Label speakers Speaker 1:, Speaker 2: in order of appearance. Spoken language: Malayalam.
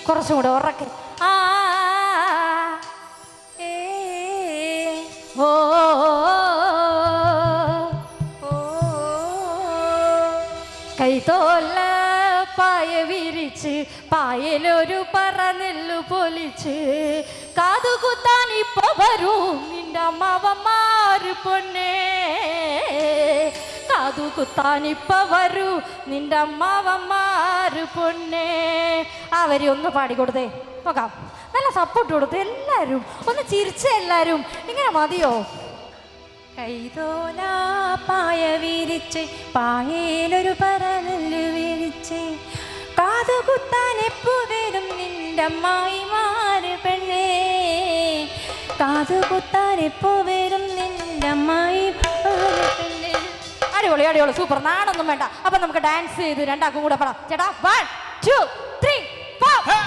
Speaker 1: കുറച്ചും കൂടെ ഉറക്കെ. ആ ഏ ഓ കൈതോല പായ വിരിച്ച് പായലൊരു പറനെല്ലു പൊലിച്ച് കാതുകുത്താൻ ഇപ്പൊ വരും നിന്റെ അമ്മാവന്മാര് പൊന്നേ. കാതുകുത്താൻ ഇപ്പൊ വരൂ നിന്റെ അമ്മാവന്മാര് പൊന്നേ. അവരെ ഒന്ന് പാടിക്കൊടുത്തേ നോക്കാം. നല്ല സപ്പോർട്ട് കൊടുത്ത് എല്ലാവരും ഒന്ന് ചിരിച്ച എല്ലാവരും. ഇങ്ങനെ മതിയോ?
Speaker 2: കൈതോല പായ വിരിച്ച് പായയിലൊരു പറനെല്ലു വിരിച്ച് കാതുകുത്താൻ എപ്പോ വരും നിന്റെ അമ്മായിമാര് പെണ്ണേ. കാതുകുത്താൻ എപ്പോ വരും നിന്റെ അമ്മായിമാര് പെണ്ണേ.
Speaker 1: അടിപൊളി അടിപൊളി സൂപ്പർ. നാണൊന്നും വേണ്ട. അപ്പൊ നമുക്ക് ഡാൻസ് ചെയ്ത് രണ്ടാക്കും കൂടെ പാടാം. ചേട്ടാ 1 2 3 4